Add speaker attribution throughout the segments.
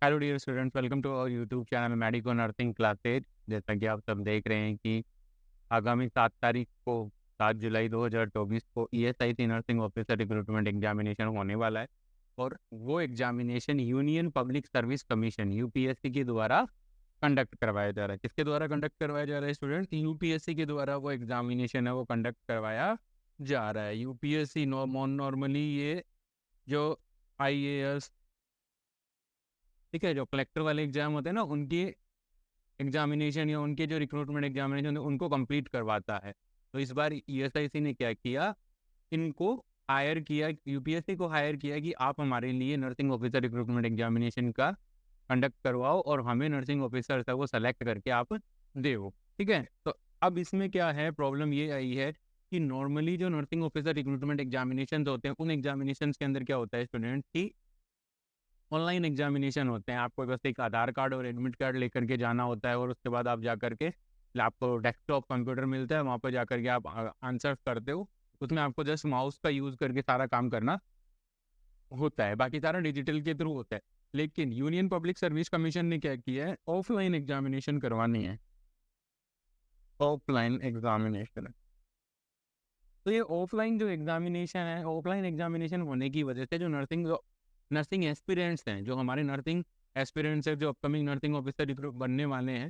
Speaker 1: Hello dear students, welcome to our YouTube channel medico nursing classes. जैसा कि आप सब देख रहे हैं कि आगामी 7 तारीख को 7 जुलाई 2024 को ESIC nursing officer recruitment examination होने वाला है। और वो examination union public service commission UPSC के द्वारा कंडक्ट करवाया जा रहा है। किसके द्वारा कंडक्ट करवाया जा रहा है स्टूडेंट? यूपीएससी के द्वारा वो एग्जामिनेशन है वो कंडक्ट करवाया जा रहा है। यूपीएससी नॉर्मली ये जो आईएएस, ठीक है, जो कलेक्टर वाले एग्जाम होते हैं ना, उनकी एग्जामिनेशन या उनके जो रिक्रूटमेंट एग्जामिनेशन उनको कंप्लीट करवाता है। तो इस बार ईएसआईसी ने क्या किया, इनको हायर किया, यूपीएससी को हायर किया कि आप हमारे लिए नर्सिंग ऑफिसर रिक्रूटमेंट एग्जामिनेशन का कंडक्ट करवाओ और हमें नर्सिंग ऑफिसर है वो सेलेक्ट करके आप दो। ठीक है, तो अब इसमें क्या है, प्रॉब्लम ये आई है कि नॉर्मली जो नर्सिंग ऑफिसर रिक्रूटमेंट एग्जामिनेशन होते हैं उन एग्जामिनेशन के अंदर क्या होता है स्टूडेंट की ऑनलाइन एग्जामिनेशन होते हैं। आपको बस एक आधार कार्ड और एडमिट कार्ड लेकर के जाना होता है और उसके बाद आप जा करके आपको डेस्कटॉप कंप्यूटर मिलता है, वहाँ पर जा करके आप आंसर करते हो। उसमें आपको जस्ट माउस का यूज़ करके सारा काम करना होता है, बाकी सारा डिजिटल के थ्रू होता है। लेकिन यूनियन पब्लिक सर्विस कमीशन ने क्या किया है, ऑफलाइन एग्जामिनेशन करवानी है, ऑफलाइन एग्जामिनेशन। तो ये ऑफलाइन जो एग्जामिनेशन है, ऑफलाइन एग्जामिनेशन होने की वजह से जो नर्सिंग एस्पिरेंट्स हैं, जो हमारे नर्सिंग एस्पिरेंट्स हैं, जो अपकमिंग नर्सिंग ऑफिसर बनने वाले हैं,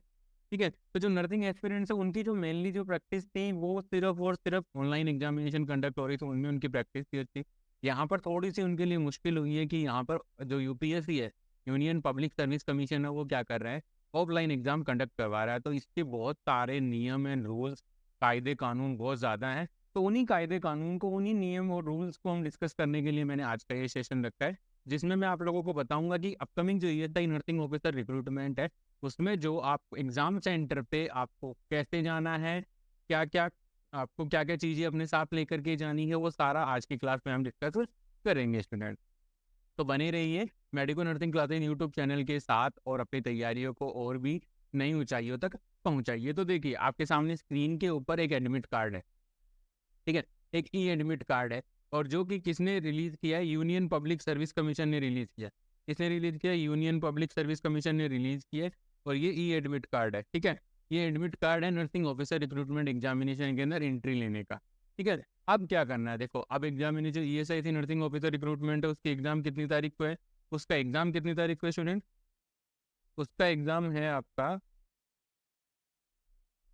Speaker 1: ठीक है, तो जो नर्सिंग एस्पिरेंट्स है उनकी जो मेनली जो प्रैक्टिस थी वो सिर्फ और सिर्फ ऑनलाइन एग्जामिनेशन कंडक्ट हो रही थी, उनमें उनकी प्रैक्टिस थी अच्छी। यहाँ पर थोड़ी सी उनके लिए मुश्किल हुई है कि यहाँ पर जो यूपीएससी है, यूनियन पब्लिक सर्विस कमीशन है, वो क्या कर रहा है, ऑफलाइन एग्जाम कंडक्ट करवा रहा है। तो इसके बहुत सारे नियम एंड रूल्स, कायदे कानून बहुत ज़्यादा हैं। तो उन्हीं कायदे कानून को, उन्हीं नियम और रूल्स को हम डिस्कस करने के लिए मैंने आज का ये सेशन रखा है, जिसमें मैं आप लोगों को बताऊंगा कि अपकमिंग जो ईएसआई नर्सिंग ऑफिसर रिक्रूटमेंट है उसमें जो आप एग्जाम सेंटर पे आपको कैसे जाना है, क्या क्या आपको क्या क्या चीज़ें अपने साथ लेकर के जानी है, वो सारा आज की क्लास में हम डिस्कस करेंगे स्टूडेंट। तो बने रहिए medico nursing classes YouTube channel के साथ और अपनी तैयारियों को और भी नई ऊंचाइयों तक पहुंचाइए। तो देखिए आपके सामने स्क्रीन के ऊपर एक एडमिट कार्ड है, ठीक है, एक ई एडमिट कार्ड है, और जो कि किसने रिलीज किया है, यूनियन पब्लिक सर्विस कमीशन ने रिलीज किया। किसने रिलीज किया? यूनियन पब्लिक सर्विस कमीशन ने रिलीज किया। और ये ई एडमिट कार्ड है, ठीक है, ये एडमिट कार्ड है नर्सिंग ऑफिसर रिक्रूटमेंट एग्जामिनेशन के अंदर एंट्री लेने का। ठीक है, अब क्या करना है, देखो अब examination ESIC nursing officer recruitment है, उसकी एग्जाम कितनी तारीख को है, उसका एग्जाम कितनी तारीख को है स्टूडेंट? उसका एग्जाम है आपका,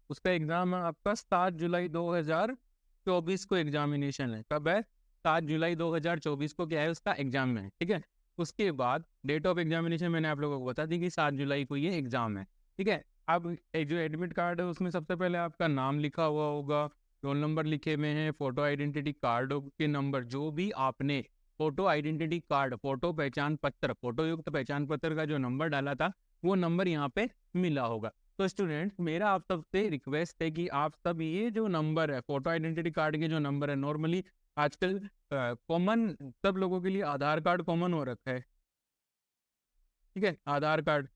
Speaker 1: उसका एग्जाम है आपका 7 जुलाई 2024 को एग्जामिनेशन है। कब है? 7 जुलाई 2024 को क्या है, उसका एग्जाम है। ठीक है, उसके बाद डेट ऑफ एग्जामिनेशन मैंने आप लोगों को बता दी कि 7 जुलाई को ये एग्जाम है। ठीक है, अब जो एडमिट कार्ड है उसमें सबसे पहले आपका नाम लिखा हुआ होगा, रोल नंबर लिखे हुए हैं, फोटो आइडेंटिटी कार्ड के नंबर, जो भी आपने फोटो आइडेंटिटी कार्ड, फोटो पहचान पत्र, फोटो युक्त पहचान पत्र का जो नंबर डाला था वो नंबर यहाँ पे मिला होगा। तो स्टूडेंट मेरा आप सबसे रिक्वेस्ट है कि आप सब ये जो नंबर है, फोटो आइडेंटिटी कार्ड के जो नंबर है, नॉर्मली आजकल कॉमन सब लोगों के लिए आधार कार्ड कॉमन हो रखा है, ठीक है, आधार कार्ड।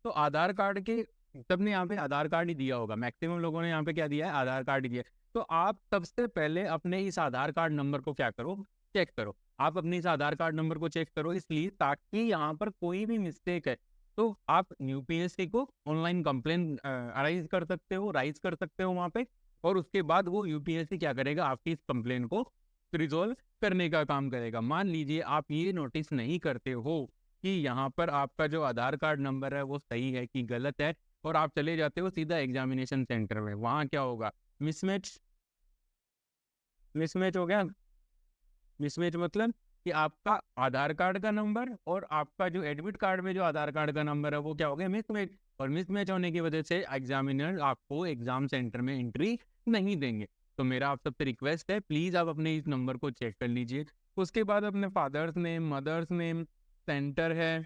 Speaker 1: तो आधार कार्ड के सबने यहाँ पे आधार कार्ड ही दिया होगा, मैक्सिमम लोगों ने यहाँ पे क्या दिया है, आधार कार्ड ही दिया है। तो आप सबसे पहले अपने इस आधार कार्ड नंबर को क्या करो, चेक करो। आप अपने इस आधार कार्ड नंबर को चेक करो, इसलिए ताकि यहाँ पर कोई भी मिस्टेक है तो आप यूपीएससी को ऑनलाइन कंप्लेन राइज कर सकते हो वहाँ पे, और उसके बाद वो यूपीएससी क्या करेगा, आपकी इस कंप्लेन को रिजोल्व करने का काम करेगा। मान लीजिए आप ये नोटिस नहीं करते हो कि यहाँ पर आपका जो आधार कार्ड नंबर है वो सही है कि गलत है, और आप चले जाते हो सीधा एग्जामिनेशन सेंटर में, वहाँ क्या होगा, मिसमैच। मिसमैच हो गया। मिसमैच मतलब कि आपका आधार कार्ड का नंबर और आपका जो एडमिट कार्ड में जो आधार कार्ड का नंबर है वो क्या हो गया, मिसमैच। और मिसमैच होने की वजह से एग्जामिनर आपको एग्जाम सेंटर में एंट्री नहीं देंगे। तो मेरा आप सबसे रिक्वेस्ट है, प्लीज़ आप अपने इस नंबर को चेक कर लीजिए। उसके बाद अपने father's name, mother's name, centre है,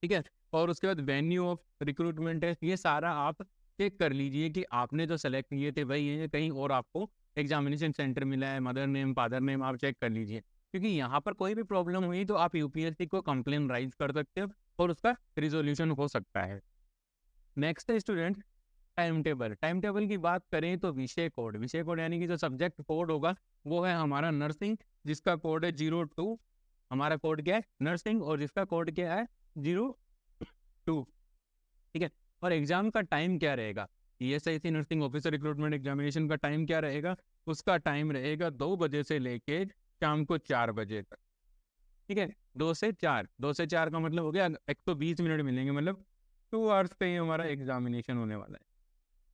Speaker 1: ठीक है, और उसके बाद वेन्यू ऑफ रिक्रूटमेंट है, ये सारा आप चेक कर लीजिए कि आपने जो सेलेक्ट किए थे वही है, कहीं और आपको एग्जामिनेशन सेंटर मिला है, मदर नेम, फादर नेम आप चेक कर लीजिए। क्योंकि यहाँ पर कोई भी प्रॉब्लम हुई तो आप यूपीएससी को कंप्लेन राइज कर सकते हो और उसका रिजोल्यूशन हो सकता है। नेक्स्ट है student time table. Time table की बात करें तो विषय कोड यानी कि जो सब्जेक्ट कोड होगा वो है हमारा नर्सिंग, जिसका कोड है 02। हमारा कोड क्या है, नर्सिंग, और जिसका कोड क्या है 0 2, ठीक है। और एग्जाम का टाइम क्या रहेगा, ESIC nursing officer recruitment examination का टाइम क्या रहेगा, उसका टाइम रहेगा 2 बजे से लेके शाम को 4 बजे तक, ठीक है। 2 से 4, 2 से 4 का मतलब हो गया 120 मिनट मिलेंगे, मतलब 2 आवर्स का ही हमारा एग्जामिनेशन होने वाला है,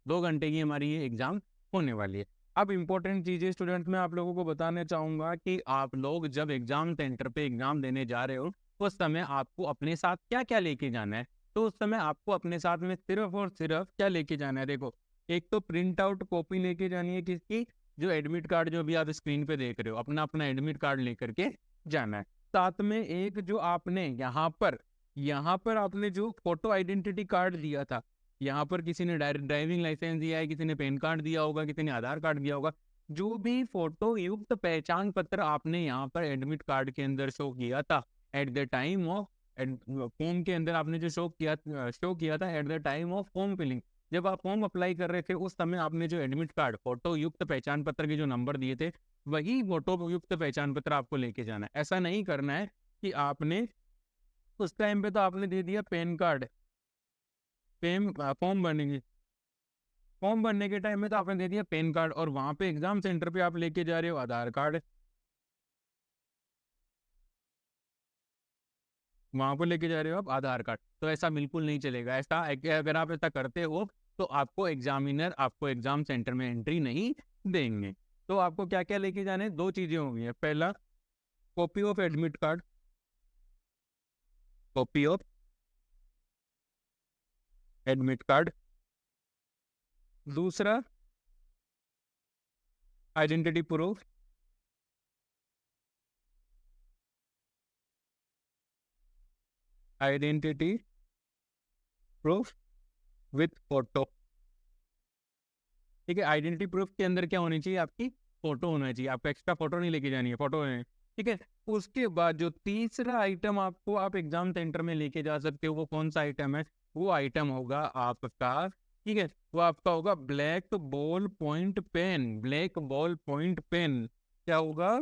Speaker 1: 2 घंटे की हमारी ये एग्जाम होने वाली है। अब इंपॉर्टेंट चीज़ें स्टूडेंट्स मैं आप लोगों को बताना चाहूँगा कि आप लोग जब एग्जाम सेंटर पे एग्जाम देने जा रहे हो उस समय आपको अपने साथ क्या क्या लेके जाना है। तो उस समय आपको अपने साथ में सिर्फ और सिर्फ क्या लेके जाना है, देखो, एक तो प्रिंट आउट कॉपी लेके जानी है किसकी, जो एडमिट कार्ड जो भी आप स्क्रीन पे देख रहे हो, अपना अपना एडमिट कार्ड लेकर के जाना है। साथ में एक जो आपने यहाँ पर आपने जो फोटो आइडेंटिटी कार्ड दिया था, यहाँ पर किसी ने ड्राइविंग लाइसेंस दिया है, किसी ने पैन कार्ड दिया होगा, किसी ने आधार कार्ड दिया होगा, जो भी फोटो युक्त पहचान पत्र आपने यहाँ पर एडमिट कार्ड के अंदर शो किया था at the time of form के अंदर आपने जो शो किया था at the time of form filling, जब आप फॉर्म अप्लाई कर रहे थे उस समय आपने जो एडमिट कार्ड फोटो युक्त पहचान पत्र के जो नंबर दिए थे, वही फोटो युक्त पहचान पत्र आपको लेके जाना है। ऐसा नहीं करना है कि आपने उस टाइम पे तो आपने दे दिया पैन कार्ड, फॉर्म भरने फॉर्म भरने के टाइम में तो आपने दे दिया पैन कार्ड, और वहां पे एग्जाम सेंटर पे आप लेके जा रहे हो आधार कार्ड, वहां पर लेके जा रहे हो आप आधार कार्ड। तो ऐसा बिल्कुल नहीं चलेगा। ऐसा अगर आप ऐसा करते हो तो आपको एग्जामिनर आपको एग्जाम सेंटर में एंट्री नहीं देंगे। तो आपको क्या क्या लेके जाने, 2 चीजें होंगी। पहला, copy of admit card, copy of admit card. दूसरा, identity proof, identity proof with photo, ठीक है। आइडेंटिटी प्रूफ के अंदर क्या होनी चाहिए, आपकी फोटो होना चाहिए, आपको एक्स्ट्रा फोटो नहीं लेके जानी है, फोटो है, ठीक है। उसके बाद जो तीसरा आइटम आपको आप एग्जाम सेंटर में लेके जा सकते हो, वो कौन सा आइटम है, वो आइटम होगा आपका, ठीक है, वो आपका होगा black ball point pen, black ball point pen. क्या होगा,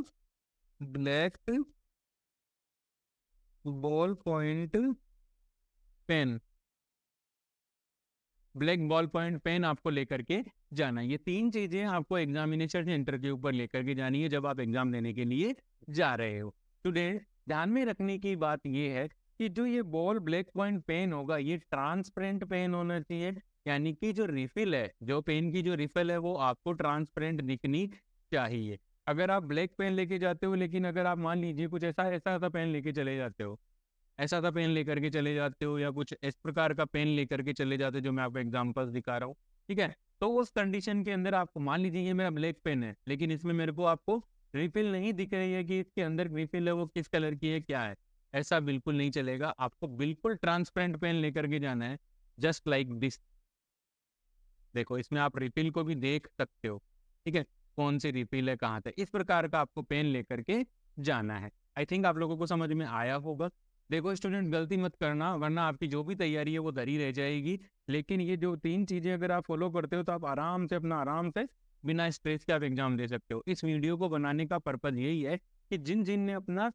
Speaker 1: black ball point pen, black ball point pen आपको लेकर के जाना है। ये 3 चीजें आपको एग्जामिनेशन सेंटर के ऊपर लेकर के जानी है जब आप एग्जाम देने के लिए जा रहे हो। स्टूडेंट, ध्यान में रखने की बात ये है कि जो ये बॉल ब्लैक पॉइंट पेन होगा ये ट्रांसपेरेंट पेन होना चाहिए, यानी कि जो रिफिल है, जो पेन की जो रिफिल है वो आपको ट्रांसपेरेंट दिखनी चाहिए। अगर आप ब्लैक पेन लेके जाते हो, लेकिन अगर आप मान लीजिए कुछ ऐसा ऐसा ऐसा पेन लेके चले जाते हो, ऐसा सा पेन लेकर के चले जाते हो, या कुछ इस प्रकार का पेन लेकर के चले जाते हो जो मैं आपको एग्जांपल्स दिखा रहा हूँ, ठीक है, तो उस कंडीशन के अंदर आपको मान लीजिए ये मेरा ब्लैक पेन है, लेकिन इसमें मेरे को आपको रिफिल नहीं दिख रही है कि इसके अंदर रिफिल है वो किस कलर की है, क्या है, ऐसा बिल्कुल नहीं चलेगा। आपको बिल्कुल ट्रांसपेरेंट पेन लेकर के जाना है, जस्ट लाइक दिस। देखो, इसमें आप रिफिल को भी देख सकते हो, ठीक है, कौन सी रिफिल है, कहाँ तक, इस प्रकार का आपको पेन लेकर के जाना है। आई थिंक आप लोगों को समझ में आया होगा। देखो स्टूडेंट, गलती मत करना वरना आपकी जो भी तैयारी है वो धरी रह जाएगी। लेकिन ये जो 3 चीजें अगर आप फॉलो करते हो तो आप आराम से अपना आराम से बिना स्ट्रेस के आप एग्जाम दे सकते हो। इस वीडियो को बनाने का पर्पज यही है कि जिन जिन ने अपना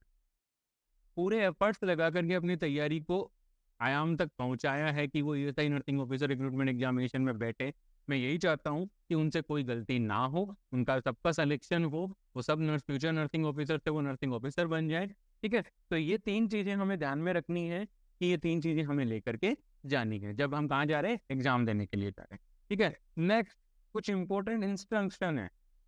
Speaker 1: पूरे एफर्ट्स लगा करके अपनी तैयारी को आयाम तक पहुंचाया है कि वो ESI nursing officer recruitment examination में बैठे, मैं यही चाहता हूं कि उनसे कोई गलती ना हो, उनका सबका सिलेक्शन हो, वो सब फ्यूचर नर्सिंग ऑफिसर से वो नर्सिंग ऑफिसर बन जाए, ठीक है। तो ये 3 चीजें हमें ध्यान में रखनी है कि ये 3 चीजें हमें लेकर के जानी है जब हम कहाँ जा रहे हैं, एग्जाम देने के लिए जा रहे हैं, ठीक है। नेक्स्ट, कुछ इंपॉर्टेंट इंस्ट्रक्शन है,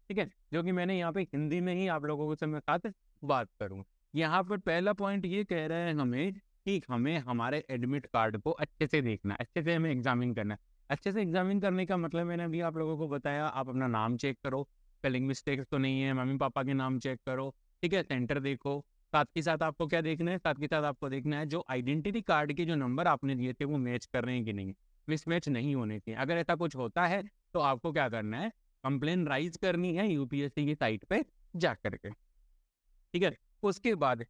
Speaker 1: ठीक है, जो कि मैंने यहाँ पे हिंदी में ही आप लोगों से मैं साथ बात करूँ। यहाँ पर पहला पॉइंट ये कह रहा है हमें कि हमें हमारे एडमिट कार्ड को अच्छे से देखना है, अच्छे से हमें एग्जामिन करना है। अच्छे से एग्जामिन करने का मतलब मैंने अभी आप लोगों को बताया, आप अपना नाम चेक करो, स्पेलिंग मिस्टेक्स तो नहीं है, मम्मी पापा के नाम चेक करो, ठीक है, सेंटर देखो। साथ के साथ आपको क्या देखना है, साथ के साथ आपको देखना है जो आइडेंटिटी कार्ड के जो नंबर आपने दिए थे वो मैच कर रहे हैं कि नहीं, मिसमैच नहीं होने चाहिए। अगर ऐसा कुछ होता है तो आपको क्या करना है, कंप्लेन राइज करनी है UPSC की साइट पे जा करके, ठीक है। उसके बाद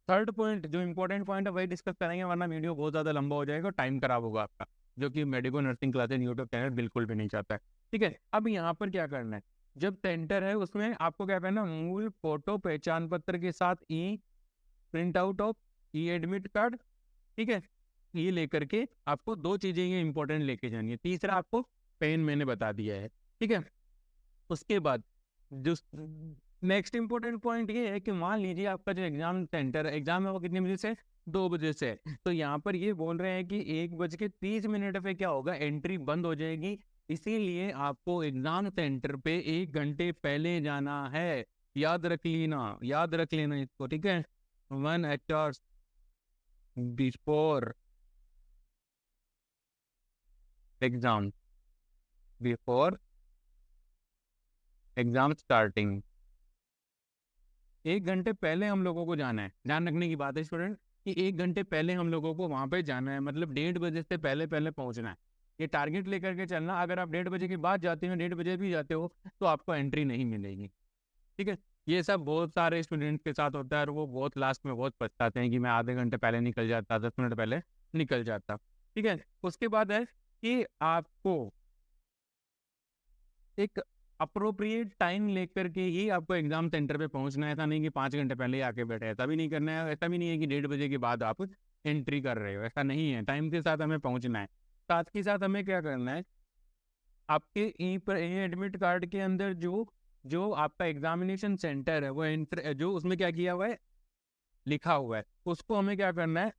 Speaker 1: थर्ड पॉइंट, जो इंपॉर्टेंट पॉइंट है वही डिस्कस करेंगे, वरना वीडियो बहुत ज़्यादा लंबा हो जाएगा, टाइम खराब होगा आपका, जो कि medico nursing classes YouTube channel बिल्कुल भी नहीं चाहता है, ठीक है। अब यहाँ पर क्या करना है, जब सेंटर है उसमें आपको क्या करना, मूल फोटो पहचान पत्र के साथ print out of admit card, ठीक है, ये लेकर के आपको 2 चीज़ें ये इंपॉर्टेंट लेके जानी है। तीसरा आपको पेन मैंने बता दिया है, ठीक है। उसके बाद जो नेक्स्ट इंपॉर्टेंट पॉइंट ये है कि मान लीजिए आपका जो एग्जाम सेंटर एग्जाम है वो कितने बजे से 2 बजे से है। तो यहाँ पर ये बोल रहे हैं कि 1:30 पे क्या होगा, एंट्री बंद हो जाएगी। इसीलिए आपको एग्जाम सेंटर पे 1 घंटे पहले जाना है। याद रख लेना इसको, ठीक है। 1 hour before exam, before exam starting, 1 घंटे पहले हम लोगों को जाना है। ध्यान रखने की बात है स्टूडेंट कि 1 घंटे पहले हम लोगों को वहां पे जाना है, मतलब 1:30 से पहले पहले पहुंचना है। ये टारगेट लेकर के चलना। अगर आप 1:30 के बाद जाते हो, 1:30 भी जाते हो, तो आपको एंट्री नहीं मिलेगी, ठीक है। ये सब बहुत सारे स्टूडेंट्स के साथ होता है और वो बहुत लास्ट में बहुत पछताते हैं कि मैं आधे घंटे पहले निकल जाता, 10 मिनट पहले निकल जाता, ठीक है। उसके बाद है कि आपको एक अप्रोप्रिएट टाइम लेकर के ही आपको एग्जाम सेंटर पे पहुंचना है। ऐसा नहीं कि 5 घंटे पहले ही आके बैठे, ऐसा भी नहीं करना है। ऐसा भी नहीं है कि 1:30 के बाद आप एंट्री कर रहे हो, ऐसा नहीं है। टाइम के साथ हमें पहुंचना है। साथ के साथ हमें क्या करना है, आपके ई एडमिट कार्ड के अंदर जो जो आपका एग्जामिनेशन सेंटर है वो जो उसमें क्या किया हुआ है, लिखा हुआ है, उसको हमें क्या करना है,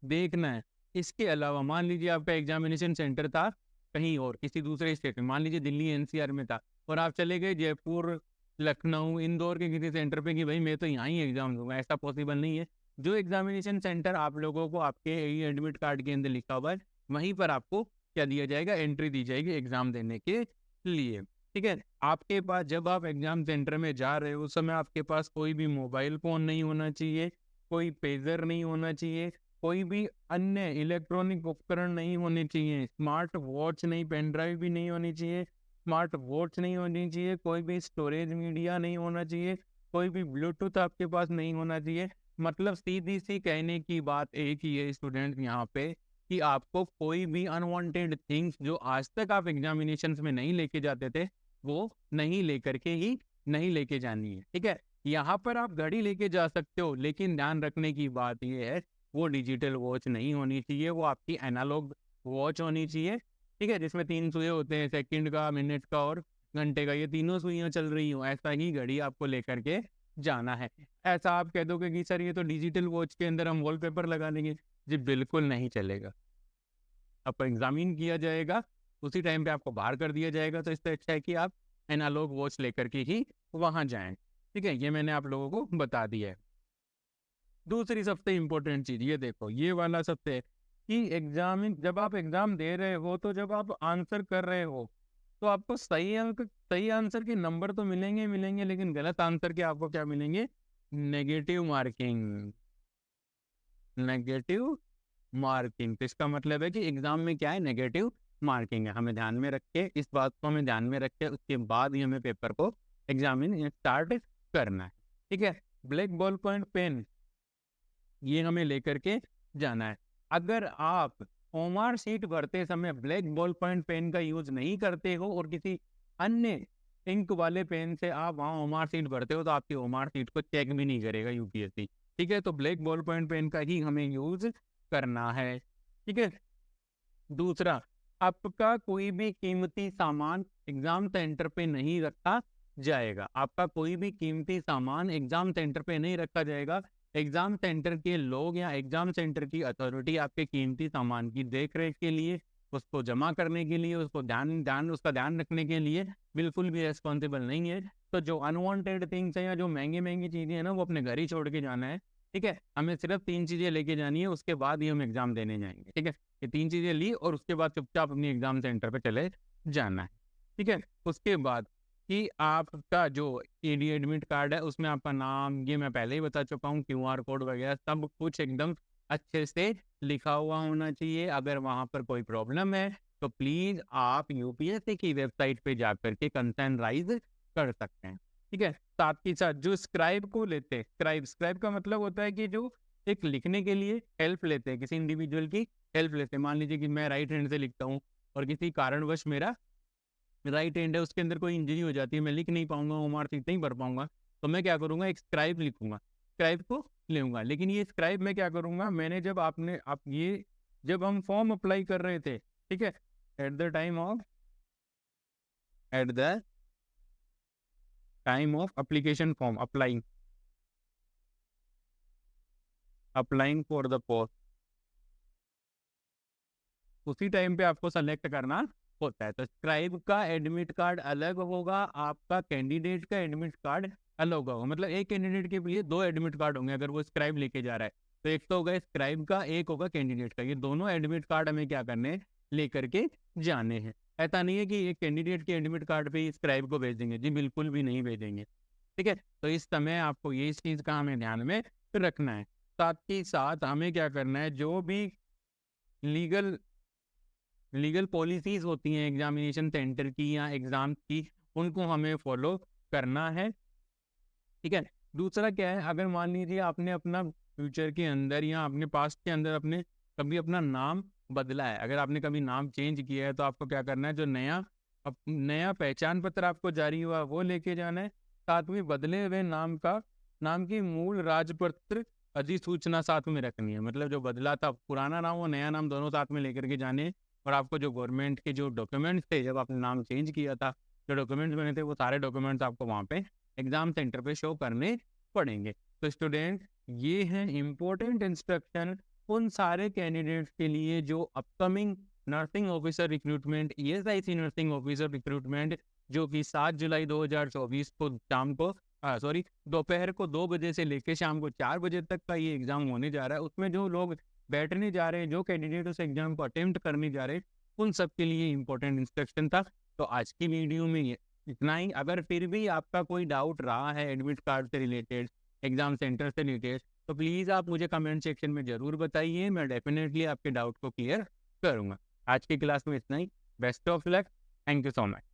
Speaker 1: देखना है। इसके अलावा मान लीजिए आपका एग्जामिनेशन सेंटर था कहीं और, किसी दूसरे स्टेट में, मान लीजिए दिल्ली एनसीआर में था, और आप चले गए जयपुर, लखनऊ, इंदौर के किसी सेंटर पे कि भाई मैं तो यहाँ ही एग्जाम दूंगा, ऐसा पॉसिबल नहीं है। जो एग्जामिनेशन सेंटर आप लोगों को आपके एडमिट कार्ड के अंदर लिखा हुआ है, वहीं पर आपको क्या दिया जाएगा, एंट्री दी जाएगी एग्जाम देने के लिए, ठीक है। आपके पास जब आप एग्जाम सेंटर में जा रहे हो उस समय आपके पास कोई भी मोबाइल फोन नहीं होना चाहिए, कोई पेजर नहीं होना चाहिए, कोई भी अन्य इलेक्ट्रॉनिक उपकरण नहीं होने चाहिए, स्मार्ट वॉच नहीं, पेन ड्राइव भी नहीं होनी चाहिए, स्मार्ट वॉच नहीं होनी चाहिए, कोई भी स्टोरेज मीडिया नहीं होना चाहिए, कोई भी ब्लूटूथ आपके पास नहीं होना चाहिए। मतलब सीधी सी कहने की बात एक ही है स्टूडेंट यहाँ पे, कि आपको कोई भी अनवांटेड थिंग्स जो आज तक आप एग्जामिनेशंस में नहीं लेके जाते थे, वो नहीं लेके जानी है, ठीक है। यहाँ पर आप घड़ी लेके जा सकते हो, लेकिन ध्यान रखने की बात ये है, वो डिजिटल वॉच नहीं होनी चाहिए, वो आपकी एनालॉग वॉच होनी चाहिए, ठीक है, जिसमें 3 सुई होते हैं, सेकंड का, मिनट का और घंटे का। ये तीनों सुइयां चल रही हो, ऐसा ही घड़ी आपको लेकर के जाना है। ऐसा आप कह दोगे कि सर ये तो डिजिटल वॉच के अंदर हम वॉलपेपर लगा देंगे, जी बिल्कुल नहीं चलेगा। आपको एग्जामिन किया जाएगा, उसी टाइम पे आपको बाहर कर दिया जाएगा। तो इससे अच्छा है कि आप एनालॉग वॉच लेकर के ही वहां जाएं, ठीक है। ये मैंने आप लोगों को बता दिया है। दूसरी सबसे इम्पोर्टेंट चीज ये देखो, ये वाला सबसे, कि एग्जाम जब आप एग्जाम दे रहे हो, तो जब आप आंसर कर रहे हो, तो आपको सही आंसर के नंबर तो मिलेंगे, लेकिन गलत आंसर के आपको क्या मिलेंगे, नेगेटिव मार्किंग। नेगेटिव मार्किंग, तो इसका मतलब है कि एग्जाम में क्या है, नेगेटिव मार्किंग है। हमें ध्यान में रख के, इस बात को हमें ध्यान में रख के उसके बाद ही हमें पेपर को एग्जामिन स्टार्ट करना है, ठीक है। ब्लैक बॉल पॉइंट पेन ये हमें लेकर के जाना है। अगर आप ओमार सीट भरते समय ब्लैक बॉल पॉइंट पेन का यूज नहीं करते हो और किसी अन्य इंक वाले पेन से आप वहाँ ओमार सीट भरते हो, तो आपकी ओमार सीट को चेक भी नहीं करेगा यूपीएससी, ठीक है। तो ब्लैक बॉल पॉइंट पेन का ही हमें यूज करना है, ठीक है। दूसरा, आपका कोई भी कीमती सामान एग्जाम सेंटर पे नहीं रखा जाएगा। आपका कोई भी कीमती सामान एग्जाम सेंटर पे नहीं रखा जाएगा। एग्जाम सेंटर के लोग या एग्जाम सेंटर की अथॉरिटी आपके कीमती सामान की देख रेख के लिए, उसको जमा करने के लिए, उसका ध्यान रखने के लिए बिल्कुल भी रेस्पॉन्सिबल नहीं है। तो जो अनवांटेड थिंग्स हैं या जो महंगी चीजें हैं ना, वो अपने घर ही छोड़ के जाना है, ठीक है। हमें सिर्फ 3 चीजें लेके जानी है, उसके बाद ही हम एग्जाम देने जाएंगे, ठीक है। ये 3 चीजें ली और उसके बाद चुपचाप अपनी एग्जाम सेंटर पे चले जाना है, ठीक है। उसके बाद कि आपका जो एडी एडमिट कार्ड है उसमें आपका नाम, ये मैं पहले ही बता चुका हूँ, क्यूआर कोड वगैरह सब कुछ एकदम अच्छे से लिखा हुआ होना चाहिए। अगर वहां पर कोई प्रॉब्लम है तो प्लीज आप यूपीएससी की वेबसाइट पे जाकर के कंसर्न राइज कर सकते हैं, ठीक है। साथ ही साथ जो स्क्राइब को लेते हैं, स्क्राइब का मतलब होता है कि जो एक लिखने के लिए हेल्प लेते हैं, किसी इंडिविजुअल की हेल्प लेते हैं। मान लीजिए कि मैं राइट हैंड से लिखता हूँ और किसी कारणवश मेरा राइट हैंड है, उसके अंदर कोई इंजरी हो जाती है, मैं लिख नहीं पाऊंगा, ओमार सीट नहीं भर पाऊंगा, तो मैं क्या करूंगा, एक स्क्राइब लिखूंगा, स्क्राइब को लूंगा। लेकिन ये स्क्राइब मैं क्या करूंगा, मैंने जब आप ये जब हम फॉर्म अप्लाई कर रहे थे, ठीक है, eight the time of application form applying for the post, उसी टाइम पे आपको सेलेक्ट करना होता है। तो स्क्राइब का एडमिट कार्ड अलग होगा, आपका कैंडिडेट का एडमिट कार्ड अलग होगा। मतलब एक कैंडिडेट के लिए 2 एडमिट कार्ड होंगे अगर वो स्क्राइब लेके जा रहा है। तो एक तो होगा स्क्राइब का, एक होगा कैंडिडेट का। ये दोनों एडमिट कार्ड हमें क्या करने हैं, लेकर के जाने हैं। ऐसा नहीं है कि एक कैंडिडेट के एडमिट कार्ड पे स्क्राइब को भेज देंगे, जी बिल्कुल भी नहीं भेजेंगे, ठीक है। तो इस समय आपको ये इस चीज़ का हमें ध्यान में रखना है। साथ ही साथ हमें क्या करना है, जो भी लीगल पॉलिसीज होती हैं एग्जामिनेशन सेंटर की या एग्जाम की, उनको हमें फॉलो करना है, ठीक है। दूसरा क्या है, अगर मान लीजिए आपने अपना फ्यूचर के अंदर या अपने पास्ट के अंदर अपने कभी अपना नाम बदला है, अगर आपने कभी नाम चेंज किया है, तो आपको क्या करना है, जो नया पहचान पत्र आपको जारी हुआ वो लेके जाना है। साथ में बदले हुए नाम की मूल राजपत्र अधिसूचना साथ में रखनी है। मतलब जो बदला था, पुराना नाम और नया नाम दोनों साथ में लेकर के जाने। और आपको जो गवर्नमेंट के जो डॉक्यूमेंट्स थे, जब आपने नाम चेंज किया था, जो डॉक्यूमेंट्स बने थे, वो सारे डॉक्यूमेंट्स आपको वहाँ पे एग्जाम सेंटर पे शो करने पड़ेंगे। तो स्टूडेंट, ये हैं इम्पोर्टेंट इंस्ट्रक्शन उन सारे कैंडिडेट्स के लिए जो upcoming nursing officer recruitment, ESIC nursing officer recruitment, जो कि 7 जुलाई 2024 को दोपहर को 2 बजे से लेकर शाम को 4 बजे तक का ये एग्जाम होने जा रहा है। उसमें जो लोग बैठने जा रहे हैं, जो कैंडिडेट उस एग्जाम को अटेम्प्ट करने जा रहे हैं, उन सब के लिए इम्पोर्टेंट इंस्ट्रक्शन था। तो आज की वीडियो में ये इतना ही। अगर फिर भी आपका कोई डाउट रहा है एडमिट कार्ड से रिलेटेड, एग्जाम सेंटर से रिलेटेड, तो प्लीज़ आप मुझे कमेंट सेक्शन में ज़रूर बताइए। मैं डेफिनेटली आपके डाउट को क्लियर करूँगा। आज की क्लास में इतना ही। Best of luck. Thank you so much.